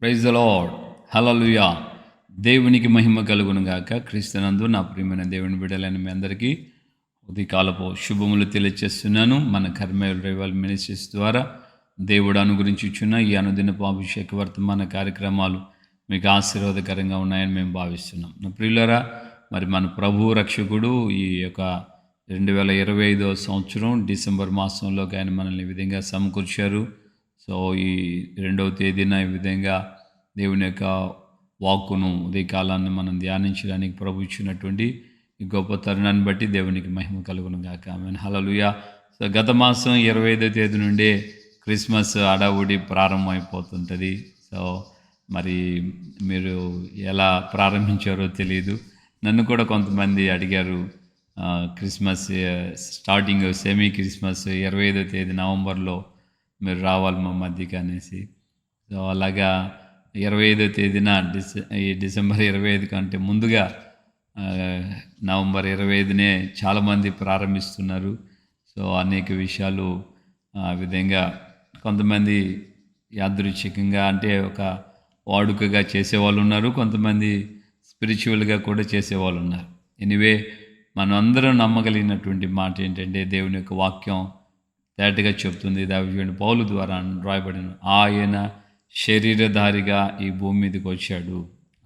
Praise the lord. హల్లెలూయా. దేవునికి మహిమ కలుగును గాక. క్రీస్తునందు నా ప్రియమైన దేవుని బిడ్డలైన మీ అందరికీ ఉదయకాలపు శుభములు తెలియజేస్తున్నాను. మన కర్మేల్ రైవల్ మినిస్ట్రీస్ ద్వారా దేవుడు అనుగ్రహించుచున్న ఈ అనుదినపు అభిషేక వర్తమాన కార్యక్రమాలు మీకు ఆశీర్వాదకరంగా ఉన్నాయని మేము భావిస్తున్నాం. నా ప్రియులరా, మరి మన ప్రభు రక్షకుడు ఈ యొక్క 2025 సంవత్సరం డిసెంబర్ మాసంలోకి ఆయన మనల్ని ఈ విధంగా సమకూర్చారు. సో ఈ 2వ తేదీన ఈ విధంగా దేవుని యొక్క వాక్కును ఉదయకాలాన్ని మనం ధ్యానించడానికి ప్రభు ఇచ్చినటువంటి ఈ గొప్ప తరుణాన్ని బట్టి దేవునికి మహిమ కలుగును గాక. ఆమేన్. హల్లెలూయా. సో గత మాసం 25వ తేదీ నుండే క్రిస్మస్ హడావుడి ప్రారంభమైపోతుంటుంది. సో మరి మీరు ఎలా ప్రారంభించారో తెలియదు. నన్ను కూడా కొంతమంది అడిగారు, క్రిస్మస్ స్టార్టింగ్ సెమీ క్రిస్మస్ 25వ తేదీ నవంబర్లో మీరు రావాలి మా మధ్యకి అనేసి. సో అలాగా 25వ తేదీన ఈ డిసెంబర్ 25 కంటే ముందుగా నవంబర్ 25నే చాలామంది ప్రారంభిస్తున్నారు. సో అనేక విషయాలు ఆ విధంగా కొంతమంది యాదృచ్ఛికంగా అంటే ఒక వాడుకగా చేసేవాళ్ళు ఉన్నారు, కొంతమంది స్పిరిచువల్గా కూడా చేసేవాళ్ళు ఉన్నారు. ఎనివే మనం అందరం నమ్మగలిగినటువంటి మాట ఏంటంటే దేవుని యొక్క వాక్యం తేటగా చెప్తుంది. దావీదు పౌలు ద్వారా రాయబడిన ఆయన శరీరధారిగా ఈ భూమి మీదకి వచ్చాడు.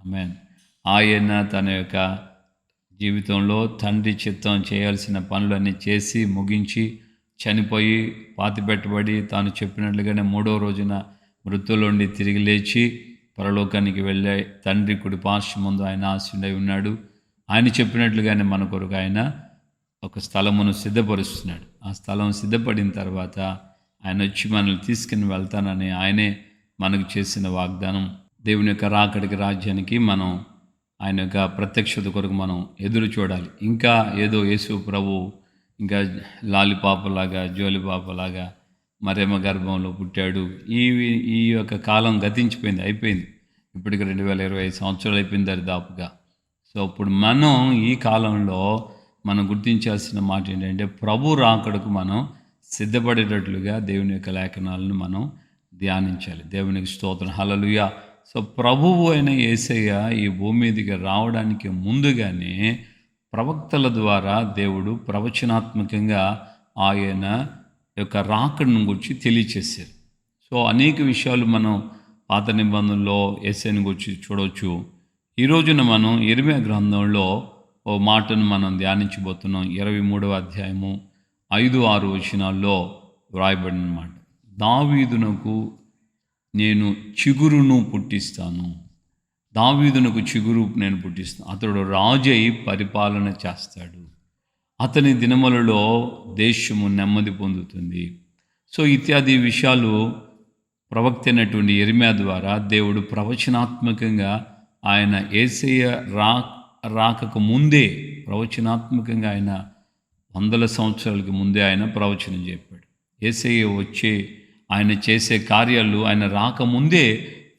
ఆమేన్. ఆయన తన యొక్క జీవితంలో తండ్రి చిత్తం చేయాల్సిన పనులన్నీ చేసి ముగించి చనిపోయి పాతిపెట్టబడి తాను చెప్పినట్లుగానే 3వ రోజున మృతుల్లోండి తిరిగి లేచి పరలోకానికి వెళ్ళే తండ్రి కుడి పార్శ్వమందు ఆయన ఆశీనుడై ఉన్నాడు. ఆయన చెప్పినట్లుగానే మన కొరకు ఆయన ఒక స్థలమును సిద్ధపరుస్తున్నాడు. ఆ స్థలం సిద్ధపడిన తర్వాత ఆయన వచ్చి మనల్ని తీసుకుని వెళ్తానని ఆయనే మనకు చేసిన వాగ్దానం. దేవుని యొక్క రాకడికి రాజ్యానికి మనం ఆయన యొక్క ప్రత్యక్షత కొరకు మనం ఎదురు చూడాలి. ఇంకా ఏదో యేసు ప్రభు ఇంకా లాలిపాపలాగా జోలిపాపలాగా మరేమ గర్భంలో పుట్టాడు, ఈ యొక్క కాలం గతించిపోయింది, అయిపోయింది. ఇప్పటికి 2025 సంవత్సరాలు అయిపోయింది దరిదాపుగా. సో ఇప్పుడు మనం ఈ కాలంలో మనం గుర్తించాల్సిన మాట ఏంటంటే ప్రభు రాకడకు మనం సిద్ధపడేటట్లుగా దేవుని యొక్క లేఖనాలను మనం ధ్యానించాలి. దేవునికి స్తోత్రం. హల్లెలూయా. సో ప్రభువు అయిన యేసయ్య ఈ భూమి మీదకి రావడానికి ముందుగానే ప్రవక్తల ద్వారా దేవుడు ప్రవచనాత్మకంగా ఆయన యొక్క రాకడను గురించి తెలియచేశారు. సో అనేక విషయాలు మనం పాత నిబంధనలో యేసయ్యను గురించి చూడవచ్చు. ఈ రోజున మనం యెరెమీయా గ్రంథంలో ఓ మాటను మనం ధ్యానించబోతున్నాం. 23వ అధ్యాయము 5-6 వచనాల్లో వ్రాయబడిన మాట. దావీదునకు నేను చిగురును పుట్టిస్తాను, దావీదునకు చిగురు నేను పుట్టిస్తాను, అతడు రాజై పరిపాలన చేస్తాడు, అతని దినములలో దేశము నెమ్మది పొందుతుంది. సో ఇత్యాది విషయాలు ప్రవక్త అయినటువంటి యెరెమీయా ద్వారా దేవుడు ప్రవచనాత్మకంగా ఆయన యేసయ్య రాకకు ముందే ప్రవచనాత్మకంగా ఆయన 100 సంవత్సరాలకి ముందే ఆయన ప్రవచనం చెప్పాడు. యేసయ్య వచ్చే ఆయన చేసే కార్యాలు ఆయన రాకముందే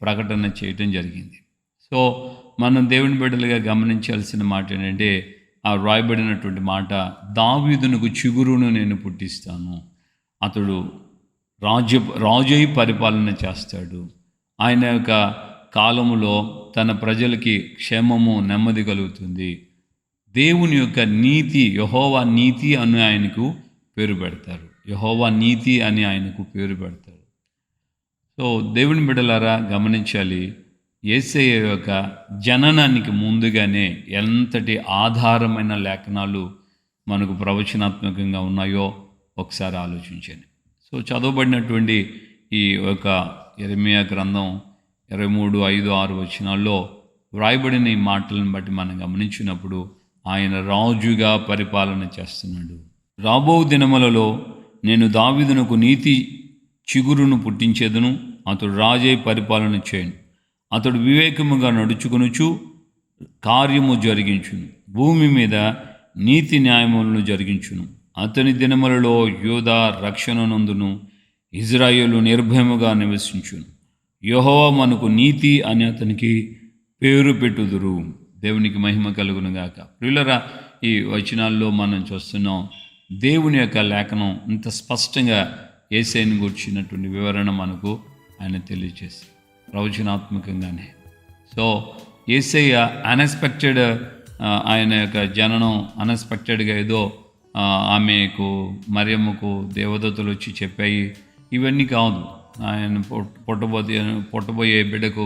ప్రకటన చేయటం జరిగింది. సో మనం దేవుని బిడ్డలుగా గమనించాల్సిన మాట ఏంటంటే ఆ రాయబడినటువంటి మాట, దావీదునకు చిగురును నేను పుట్టిస్తాను, అతడు రాజై పరిపాలన చేస్తాడు, ఆయన యొక్క కాలములో తన ప్రజలకి క్షేమము నెమ్మది కలుగుతుంది, దేవుని యొక్క నీతి యెహోవా నీతి అని ఆయనకు పేరు పెడతారు, యెహోవా నీతి అని ఆయనకు పేరు పెడతారు. సో దేవుని బిడ్డలారా గమనించాలి, యేసయ్య యొక్క జననానికి ముందుగానే ఎంతటి ఆధారమైన లేఖనాలు మనకు ప్రవచనాత్మకంగా ఉన్నాయో ఒకసారి ఆలోచించండి. సో చదవబడినటువంటి ఈ యొక్క యెరెమీయా గ్రంథం 23:5-6 వచనాల్లో వ్రాయబడిన ఈ మాటలను బట్టి మనం గమనించినప్పుడు ఆయన రాజుగా పరిపాలన చేస్తున్నాడు. రాబో దినములలో నేను దావీదునకు నీతి చిగురును పుట్టించేదను, అతడు రాజై పరిపాలన చేయను, అతడు వివేకముగా నడుచుకొనుచు కార్యము జరిగించును, భూమి మీద నీతి న్యాయములను జరిగించును, అతని దినములలో యూదా రక్షణ నందును, ఇజ్రాయేలు నిర్భయముగా నివసించును, యెహోవా మనకు నీతి అని అతనికి పేరు పెట్టుదురు. దేవునికి మహిమ కలుగును గాక. ప్రియులరా, ఈ వచనాల్లో మనం చూస్తున్నాం దేవుని యొక్క లేఖనం ఇంత స్పష్టంగా యేసయ్యను గురించినటువంటి వివరణ మనకు ఆయన తెలియజేసి ప్రవచనాత్మకంగానే. సో యేసయ్య అన్ఎక్స్పెక్టెడ్, ఆయన యొక్క జననం అన్ఎక్స్పెక్టెడ్గా ఏదో ఆమెకు మరియమ్మకు దేవదూతలు వచ్చి చెప్పాయి, ఇవన్నీ కాదు. ఆయన పుట్టబోయే బిడ్డకు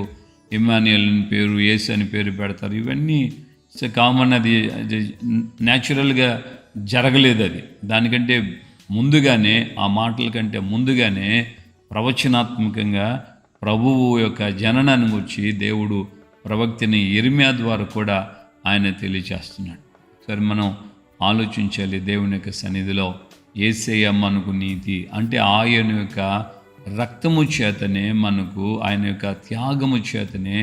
ఇమ్మాన్యుయల్ అని పేరు, యేసు అని పేరు పెడతారు. ఇవన్నీ కామన్, అది న్యాచురల్గా జరగలేదు. అది దానికంటే ముందుగానే, ఆ మాటల కంటే ముందుగానే ప్రవచనాత్మకంగా ప్రభువు యొక్క జననాన్ని గురించి దేవుడు ప్రవక్తని ఇర్మియా ద్వారా కూడా ఆయన తెలియచేస్తున్నాడు. సరే, మనం ఆలోచించాలి. దేవుని యొక్క సన్నిధిలో యేసయ్య మనకు నీతి అంటే ఆయన యొక్క రక్తము చేతనే, మనకు ఆయన యొక్క త్యాగము చేతనే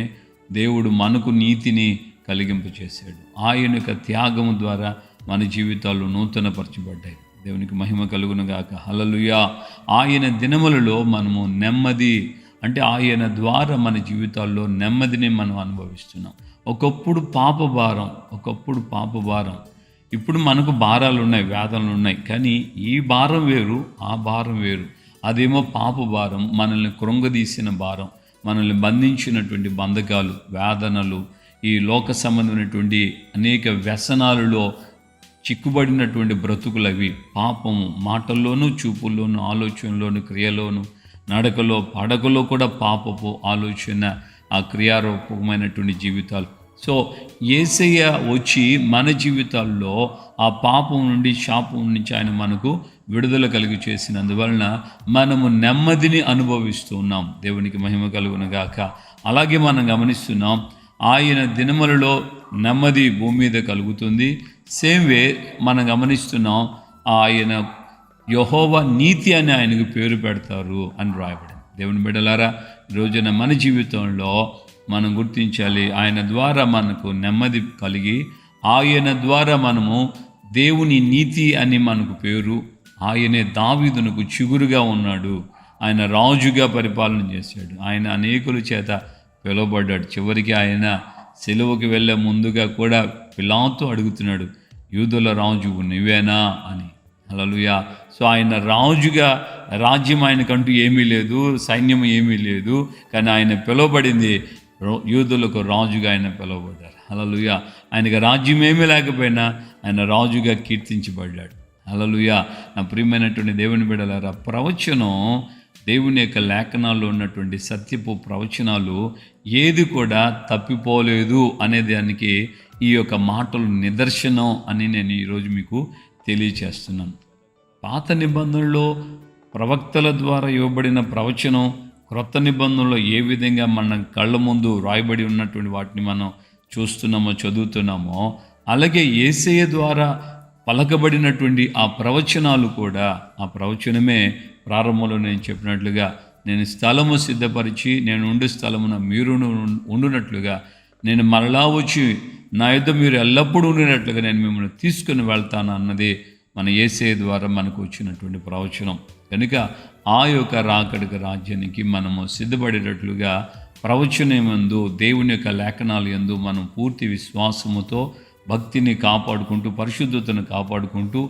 దేవుడు మనకు నీతిని కలిగింపచేశాడు. ఆయన యొక్క త్యాగము ద్వారా మన జీవితాలు నూతనపరచబడ్డాయి. దేవునికి మహిమ కలుగును గాక. హల్లెలూయా. ఆయన దినములలో మనము నెమ్మది, అంటే ఆయన ద్వారా మన జీవితాల్లో నెమ్మదిని మనం అనుభవిస్తున్నాం. ఒకప్పుడు పాప భారం, ఇప్పుడు మనకు భారాలు ఉన్నాయి, వేదనలు ఉన్నాయి. కానీ ఈ భారం వేరు, ఆ భారం వేరు. అదేమో పాప భారం, మనల్ని కృంగదీసిన భారం, మనల్ని బంధించినటువంటి బంధకాలు, వేదనలు, ఈ లోక సంబంధమైనటువంటి అనేక వ్యసనాలలో చిక్కుబడినటువంటి బ్రతుకులు. అవి పాపము, మాటల్లోనూ, చూపుల్లోనూ, ఆలోచనలోను, క్రియలోను, నడకలో, పడకలో కూడా పాపపు ఆలోచన, ఆ క్రియారూపకమైనటువంటి జీవితాలు. సో యేసయ్య వచ్చి మన జీవితాల్లో ఆ పాపం నుండి, శాపం నుంచి ఆయన మనకు విడుదల కలిగి చేసినందువలన మనము నెమ్మదిని అనుభవిస్తూ ఉన్నాం. దేవునికి మహిమ కలుగును గాక. అలాగే మనం గమనిస్తున్నాం, ఆయన దినములలో నెమ్మది భూమి మీద కలుగుతుంది. సేమ్ వే మనం గమనిస్తున్నాం, ఆయన యెహోవా నీతి అని ఆయనకు పేరు పెడతారు అని రాయబడింది. దేవుని బిడ్డలారా, ఈరోజున మన జీవితంలో మనం గుర్తించాలి, ఆయన ద్వారా మనకు నెమ్మది కలిగి, ఆయన ద్వారా మనము దేవుని నీతి అని మనకు పేరు. ఆయనే దావీదునకు చిగురుగా ఉన్నాడు, ఆయన రాజుగా పరిపాలన చేశాడు, ఆయన అనేకుల చేత పిలువబడ్డాడు. చివరికి ఆయన సెలవుకి వెళ్ళే ముందుగా కూడా పిలాతు అడుగుతున్నాడు, యూదుల రాజు నువ్వేనా అని. హల్లెలూయా. సో ఆయన రాజుగా, రాజ్యం ఆయనకంటూ ఏమీ లేదు, సైన్యం ఏమీ లేదు, కానీ ఆయన పిలువబడింది యూదులకు రాజుగా ఆయన పిలువబడ్డారు. హల్లెలూయా. ఆయనకు రాజ్యం ఏమీ లేకపోయినా ఆయన రాజుగా కీర్తించబడ్డాడు. హల్లెలూయా. నా ప్రియమైనటువంటి దేవుని బిడ్డలారా, ప్రవచనం, దేవుని యొక్క లేఖనాల్లో ఉన్నటువంటి సత్యపు ప్రవచనాలు ఏది కూడా తప్పిపోలేదు అనే దానికి ఈ యొక్క మాటలు నిదర్శనం అని నేను ఈరోజు మీకు తెలియచేస్తున్నాను. పాత నిబంధనలో ప్రవక్తల ద్వారా ఇవ్వబడిన ప్రవచనం, క్రొత్త నిబంధనలో ఏ విధంగా మన కళ్ళ ముందు రాయబడి ఉన్నటువంటి వాటిని మనం చూస్తున్నామో, చదువుతున్నామో, అలాగే యేసయ్య ద్వారా పలకబడినటువంటి ఆ ప్రవచనాలు కూడా, ఆ ప్రవచనమే ప్రారంభంలో నేను చెప్పినట్లుగా, నేను స్థలము సిద్ధపరిచి నేను ఉండే స్థలమున మీరు ఉండునట్లుగా, నేను మరలా వచ్చి నా యుద్ధ మీరు ఎల్లప్పుడూ ఉండినట్లుగా నేను మిమ్మల్ని తీసుకుని వెళ్తాను అన్నది మన యేసయ్య ద్వారా మనకు వచ్చినటువంటి ప్రవచనం. కనుక ఆ యొక్క రాకడిక రాజ్యానికి మనము సిద్ధపడేటట్లుగా ప్రవచనమందు, దేవుని యొక్క లేఖనాల యందు మనం పూర్తి విశ్వాసముతో భక్తిని కాపాడుకుంటూ, పరిశుద్ధతను కాపాడుకుంటూ,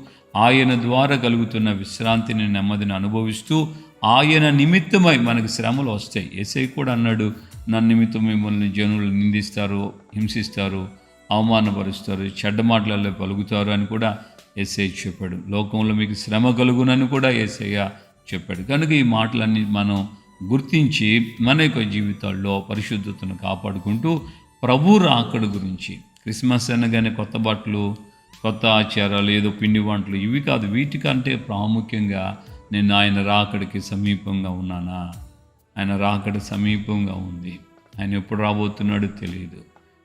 ఆయన ద్వారా కలుగుతున్న విశ్రాంతిని, నెమ్మదిని అనుభవిస్తూ, ఆయన నిమిత్తమై మనకు శ్రమలు వస్తాయి. యేసయ్య కూడా అన్నాడు, నా నిమిత్తం మిమ్మల్ని జనులు నిందిస్తారు, హింసిస్తారు, అవమానపరుస్తారు, చెడ్డ మాటలలో పలుకుతారు అని కూడా యేసయ్య చెప్పాడు. లోకంలో మీకు శ్రమ కలుగునని కూడా యేసయ్య చెప్పాడు. కనుక ఈ మాటలన్నీ మనం గుర్తించి మన యొక్క జీవితాల్లో పరిశుద్ధతను కాపాడుకుంటూ, ప్రభు రాకడ గురించి, క్రిస్మస్ అనగానే కొత్త బట్టలు, కొత్త ఆచారాలు, ఏదో పిండి వంటలు, ఇవి కాదు. వీటికంటే ప్రాముఖ్యంగా నేను ఆయన రాకడికి సమీపంగా ఉన్నానా? ఆయన రాకడ సమీపంగా ఉంది. ఆయన ఎప్పుడు రాబోతున్నాడో తెలియదు.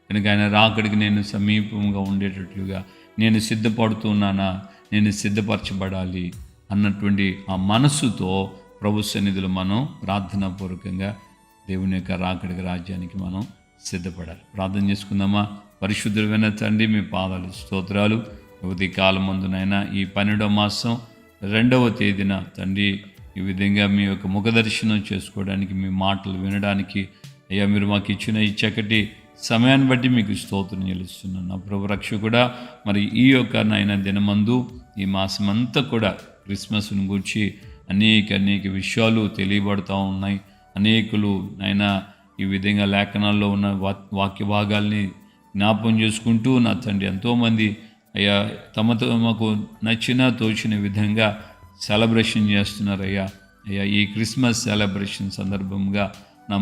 కనుక ఆయన రాకడికి నేను సమీపంగా ఉండేటట్లుగా నేను సిద్ధపడుతున్నానా? నేను సిద్ధపరచబడాలి అన్నటువంటి ఆ మనస్సుతో ప్రభు సన్నిధిలో మనం ప్రార్థనాపూర్వకంగా దేవుని యొక్క రాకడికి రాజ్యానికి మనం సిద్ధపడాలి. ప్రార్థన చేసుకుందామా? పరిశుద్ధుడైన తండ్రి, మీ పాదాలు స్తోత్రాలు. ఉదయ కాలం ముందునైనా ఈ 12వ మాసం 2వ తేదీన తండ్రి, ఈ విధంగా మీ యొక్క ముఖదర్శనం చేసుకోవడానికి, మీ మాటలు వినడానికి అయ్యా మీరు మాకు ఇచ్చిన ఈ చక్కటి సమయాన్ని బట్టి మీకు స్తోత్రం చెల్లిస్తున్నాను. నా ప్రభు రక్షకుడా, మరి ఈ యొక్క నాయన దినమందు, ఈ మాసం అంతా కూడా క్రిస్మస్ను గురించి అనేక విషయాలు తెలియబడుతూ ఉన్నాయి. అనేకులు నాయన ఈ విధంగా లేఖనాల్లో ఉన్న వాక్య భాగాల్ని జ్ఞాపం చేసుకుంటూ నా తండ్రి ఎంతోమంది అయ్యా తమకు నచ్చిన తోచిన విధంగా సెలబ్రేషన్ చేస్తున్నారు అయ్యా ఈ క్రిస్మస్ సెలబ్రేషన్ సందర్భంగా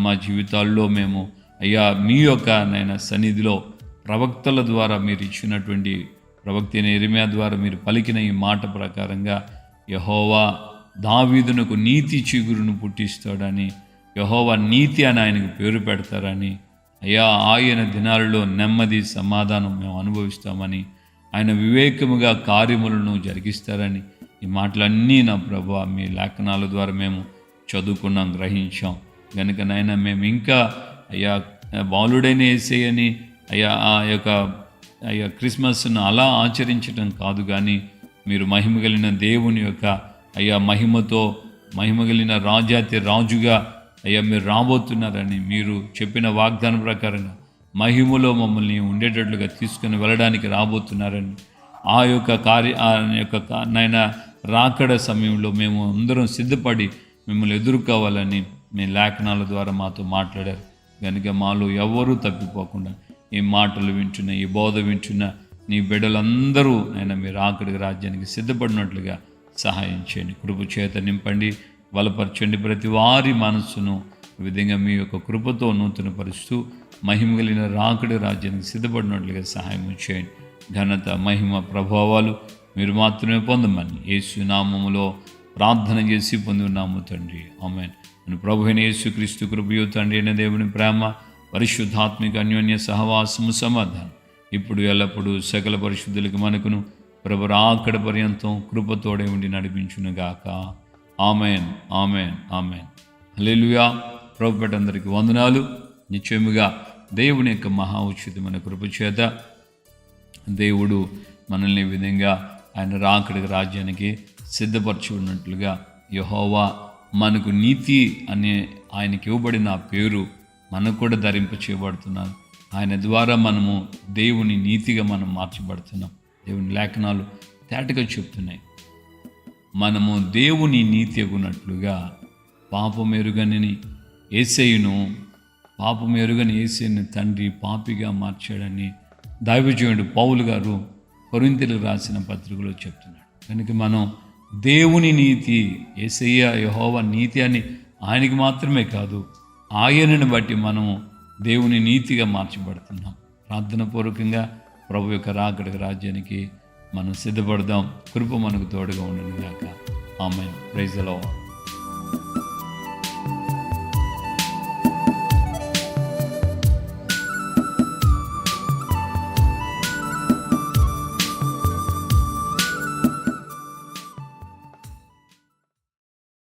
మా జీవితాల్లో మేము అయ్యా మీ యొక్క నాయన సన్నిధిలో ప్రవక్తల ద్వారా మీరు ఇచ్చినటువంటి ప్రవక్త యెరెమయా ద్వారా మీరు పలికిన ఈ మాట ప్రకారంగా యెహోవా దావీదునకు నీతి చిగురును పుట్టిస్తాడని, యెహోవా నీతి అని ఆయనకు పేరు పెడతారని, అయ్యా ఆయన దినాలలో నెమ్మది సమాధానం మేము అనుభవిస్తామని, ఆయన వివేకముగా కార్యములను జరిగిస్తారని ఈ మాటలన్నీ నా ప్రభువా మీ లేఖనాల ద్వారా మేము చదువుకున్నాం, గ్రహించాం. కనుక నాయన మేము ఇంకా అయ్యా బాలుడైన యేసయ్యని అయ్యా క్రిస్మస్ను అలా ఆచరించడం కాదు, కానీ మీరు మహిమ కలిగిన దేవుని యొక్క అయ్యా మహిమ కలిగిన రాజాతి రాజుగా అయ్యా మీరు రాబోతున్నారని, మీరు చెప్పిన వాగ్దానం ప్రకారంగా మహిమలో మమ్మల్ని ఉండేటట్లుగా తీసుకుని వెళ్ళడానికి రాబోతున్నారని, ఆ యొక్క నాయన రాకడ సమయంలో మేము అందరం సిద్ధపడి మిమ్మల్ని ఎదుర్కోవాలని మీ లేఖనాల ద్వారా మాతో మాట్లాడారు. కనుక మాలో ఎవరూ తప్పిపోకుండా ఈ మాటలు వింటున్న, ఈ బోధ వింటున్న నీ బిడ్డలందరూ ఆయన మీరు రాకడ రాజ్యానికి సిద్ధపడినట్లుగా సహాయం చేయండి. కృప చేత నింపండి, బలపరచండి. ప్రతి వారి మనస్సును ఈ విధంగా మీ యొక్క కృపతో నూతనపరుస్తూ మహిమ కలిగిన రాకడ రాజ్యానికి సిద్ధపడినట్లుగా సహాయం చేయండి. ఘనత, మహిమ, ప్రభావాలు మీరు మాత్రమే పొందమని యేసు నామములో ప్రార్థన చేసి పొంది ఉన్నాము తండ్రి, ఆమేన్. ప్రభువైన యేసుక్రీస్తు కృపయు తండ్రి అయిన దేవుని ప్రేమ, పరిశుద్ధాత్మిక అన్యోన్య సహవాసము, సమాధానం ఇప్పుడు ఎల్లప్పుడూ సకల పరిశుద్ధులకు మనకును ప్రభు రాకడ పర్యంతం కృపతోడే ఉండి నడిపించునుగాక. ఆమేన్, ఆమేన్, ఆమేన్. హల్లెలూయా. ప్రభు పెట్టందరికీ వందనాలు. నిశ్చయముగా దేవుని యొక్క మహా ఉచితమైన కృప చేత దేవుడు మనల్ని ఈ విధంగా ఆయన రాకడ రాజ్యానికి సిద్ధపరచి ఉన్నట్లుగా యెహోవా మనకు నీతి అనే ఆయనకి ఇవ్వబడిన ఆ పేరు మనకు కూడా ధరింప చేయబడుతున్నాను. ఆయన ద్వారా మనము దేవుని నీతిగా మనం మార్చబడుతున్నాం. దేవుని లేఖనాలు తేటగా చెప్తున్నాయి. మనము దేవుని నీతి అగునట్లుగా పాపమెరుగని యేసయ్యను తండ్రి పాపిగా మార్చాడని దైవజనుడు పౌలు గారు కొరింథీయులకు రాసిన పత్రికలో చెప్తున్నాడు. కనుక మనం దేవుని నీతి, యేసయ్య యెహోవా నీతి అని ఆయనకి మాత్రమే కాదు, ఆయనను బట్టి మనము దేవుని నీతిగా మార్చబడుతున్నాం. ప్రార్థన పూర్వకంగా ప్రభు యొక్క రాకడ రాజ్యానికి మనం సిద్ధపడదాం. కృప మనకు తోడుగా ఉండను గాక. ఆమేన్. Praise the lord.